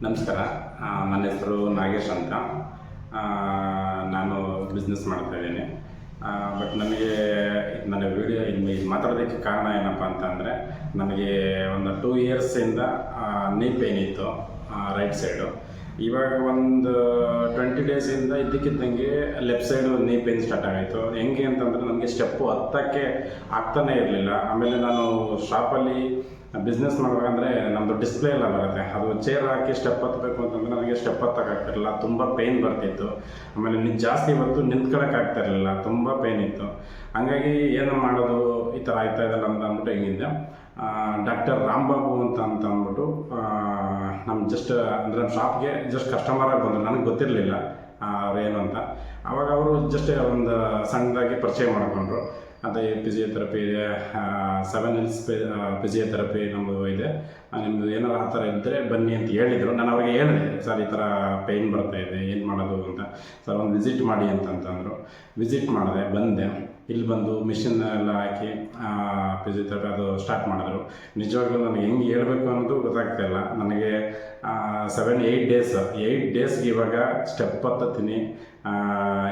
ನಮಸ್ಕಾರ. ನನ್ನ ಹೆಸರು ನಾಗೇಶ್ ಅಂತ. ನಾನು ಬಿಸ್ನೆಸ್ ಮಾಡ್ತಾಯಿದ್ದೀನಿ. ಬಟ್ ನನಗೆ ನನ್ನ ವಿಡಿಯೋ ಇದು ಮಾತಾಡೋದಕ್ಕೆ ಕಾರಣ ಏನಪ್ಪ ಅಂತಂದರೆ, ನನಗೆ ಒಂದು 2 ಇಯರ್ಸಿಂದ ನೀ ಪೇನ್ ಇತ್ತು ರೈಟ್ ಸೈಡು. ಇವಾಗ ಒಂದು 20 ಡೇಸಿಂದ ಇದ್ದಕ್ಕಿದ್ದಂಗೆ left side knee pain start ಆಗಾಯಿತು. ಹೆಂಗೆ ಅಂತಂದರೆ, ನನಗೆ ಸ್ಟೆಪ್ಪು ಹತ್ತಕ್ಕೆ ಆಗ್ತಾನೇ ಇರಲಿಲ್ಲ. ಆಮೇಲೆ ನಾನು ಶಾಪಲ್ಲಿ ಬಿಸ್ನೆಸ್ ಮಾಡಬೇಕಂದ್ರೆ ನಮ್ಮದು ಡಿಸ್ಪ್ಲೇ ಎಲ್ಲ ಬರುತ್ತೆ, ಅದು ಚೇರ್ ಹಾಕಿ ಸ್ಟೆಪ್ ಹತ್ತಬೇಕು ಅಂತಂದರೆ ನನಗೆ ಸ್ಟೆಪ್ ಹತ್ತಕ್ಕಾಗ್ತಿರಲಿಲ್ಲ, ತುಂಬ ಪೇಯ್ನ್ ಬರ್ತಿತ್ತು. ಆಮೇಲೆ ಜಾಸ್ತಿ ಹೊತ್ತು ನಿಂತ್ಕೊಳ್ಳೋಕ್ಕಾಗ್ತಿರಲಿಲ್ಲ, ತುಂಬ ಪೇಯ್ನ್ ಇತ್ತು. ಹಂಗಾಗಿ ಏನು ಮಾಡೋದು, ಈ ಥರ ಆಗ್ತಾ ಇದೆಲ್ಲ ಅಂತ ಅಂದ್ಬಿಟ್ಟು ಹೆಂಗಿದ್ದೆ. ಡಾಕ್ಟರ್ ರಾಂಬಾಬು ಅಂತ ಅಂದ್ಬಿಟ್ಟು ನಮ್ಮ ಅಂದರೆ ನಮ್ಮ ಶಾಪ್ಗೆ ಕಸ್ಟಮರಾಗಿ ಬಂದರು. ನನಗೆ ಗೊತ್ತಿರಲಿಲ್ಲ ಅವ್ರೇನು ಅಂತ. ಆವಾಗ ಅವರು ಒಂದು ಸಣ್ಣದಾಗಿ ಪರಿಚಯ ಮಾಡಿಕೊಂಡ್ರು. ಅದೇ ಫಿಸಿಯೋಥೆರಪಿ ಇದೆ, 7 Hills ಫಿಸಿಯೋಥೆರಪಿ ನಮ್ಮದು ಇದೆ, ನಿಮ್ಮದು ಏನಾರು ಆ ಥರ ಇದ್ದರೆ ಬನ್ನಿ ಅಂತ ಹೇಳಿದರು. ನಾನು ಅವ್ರಿಗೆ ಹೇಳಿದೆ, ಸರ್ ಈ ಥರ ಪೇಯ್ನ್ ಬರ್ತಾಯಿದೆ, ಏನು ಮಾಡೋದು ಅಂತ. ಸರ್ ಒಂದು ವಿಸಿಟ್ ಮಾಡಿ ಅಂತಂತಂದರು. ವಿಸಿಟ್ ಮಾಡಿದೆ, ಬಂದೆ. ಇಲ್ಲಿ ಬಂದು ಮಿಷಿನ್ ಎಲ್ಲ ಹಾಕಿ ಫಿಸಿಯೋಥೆರಪಿ ಅದು ಸ್ಟಾರ್ಟ್ ಮಾಡಿದ್ರು. ನಿಜವಾಗ್ಲೂ ನನಗೆ ಹೆಂಗೆ ಹೇಳಬೇಕು ಅನ್ನೋದು ಗೊತ್ತಾಗ್ತಾಯಿಲ್ಲ. ನನಗೆ 8 ಡೇಸ್ಗೆ ಇವಾಗ ಸ್ಟೆಪ್ ಹತ್ತೀನಿ,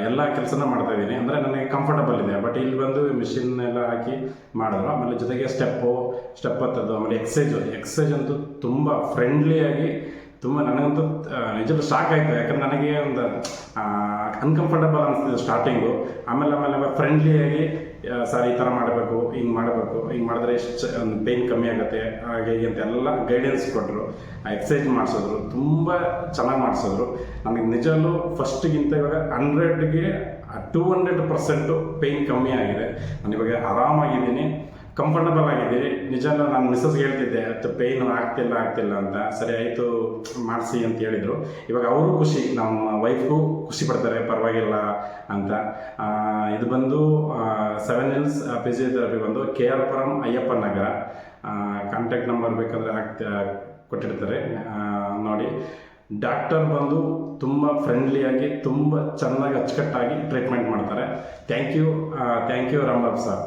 ಎಲ್ಲ ಕೆಲಸನ ಮಾಡ್ತಾಯಿದ್ದೀನಿ. ಅಂದರೆ ನನಗೆ ಕಂಫರ್ಟಬಲ್ ಇದೆ. ಬಟ್ ಇಲ್ಲಿ ಬಂದು ಮಿಷಿನ್ ಎಲ್ಲ ಹಾಕಿ ಮಾಡಿದ್ರು. ಆಮೇಲೆ ಜೊತೆಗೆ ಸ್ಟೆಪ್ ಹತ್ತೋದು, ಆಮೇಲೆ ಎಕ್ಸಸೈಜ್ ಅಂತೂ ತುಂಬ ಫ್ರೆಂಡ್ಲಿಯಾಗಿ, ತುಂಬ ನನಗಂತೂ ನಿಜಕ್ಕೂ ಶಾಕ್ ಆಯಿತು. ಯಾಕಂದ್ರೆ ನನಗೆ ಒಂದು ಅನ್ಕಂಫರ್ಟಬಲ್ ಅನಿಸ್ತಿದೆ ಸ್ಟಾರ್ಟಿಂಗು. ಆಮೇಲೆ ಫ್ರೆಂಡ್ಲಿಯಾಗಿ, ಸರ್ ಈ ಥರ ಮಾಡಬೇಕು, ಹಿಂಗೆ ಮಾಡಿದ್ರೆ ಒಂದು ಪೇಯ್ನ್ ಕಮ್ಮಿ ಆಗುತ್ತೆ, ಹಾಗೆ ಅಂತೆಲ್ಲ ಗೈಡೆನ್ಸ್ ಕೊಟ್ಟರು. ಎಕ್ಸಸೈಜ್ ಮಾಡಿಸಿದ್ರು, ತುಂಬ ಚೆನ್ನಾಗಿ ಮಾಡಿಸಿದ್ರು. ನನಗೆ ನಿಜವೂ ಫಸ್ಟಿಗಿಂತ ಇವಾಗ 100ಗೆ 200% ಪೇಯ್ನ್ ಕಮ್ಮಿ ಆಗಿದೆ. ನಾನು ಇವಾಗ ಆರಾಮಾಗಿದ್ದೀನಿ, ಕಂಫರ್ಟಬಲ್ ಆಗಿದ್ದೀನಿ. ನಿಜವೂ ನಾನು ಮಿಸ್ಸಸ್ಗೆ ಹೇಳ್ತಿದ್ದೆ, ಅದು ಪೇಯ್ನು ಆಗ್ತಿಲ್ಲ ಅಂತ. ಸರಿ ಆಯಿತು ಮಾಡಿಸಿ ಅಂತ ಹೇಳಿದರು. ಇವಾಗ ಅವರು ಖುಷಿ, ನಮ್ಮ ವೈಫ್ಗೂ ಖುಷಿ ಪಡ್ತಾರೆ, ಪರವಾಗಿಲ್ಲ ಅಂತ. ಇದು ಬಂದು 7 Hills ಫಿಸಿಯೋಥೆರಪಿ ಬಂದು KR ಪುರಂ ಅಯ್ಯಪ್ಪ ನಗರ. ಕಾಂಟ್ಯಾಕ್ಟ್ ನಂಬರ್ ಬೇಕಾದರೆ ಕೊಟ್ಟಿರ್ತಾರೆ, ನೋಡಿ. ಡಾಕ್ಟರ್ ಬಂದು ತುಂಬ ಫ್ರೆಂಡ್ಲಿಯಾಗಿ, ತುಂಬ ಚೆನ್ನಾಗಿ ಅಚ್ಚುಕಟ್ಟಾಗಿ ಟ್ರೀಟ್ಮೆಂಟ್ ಮಾಡ್ತಾರೆ. Thank you Rambabu sir.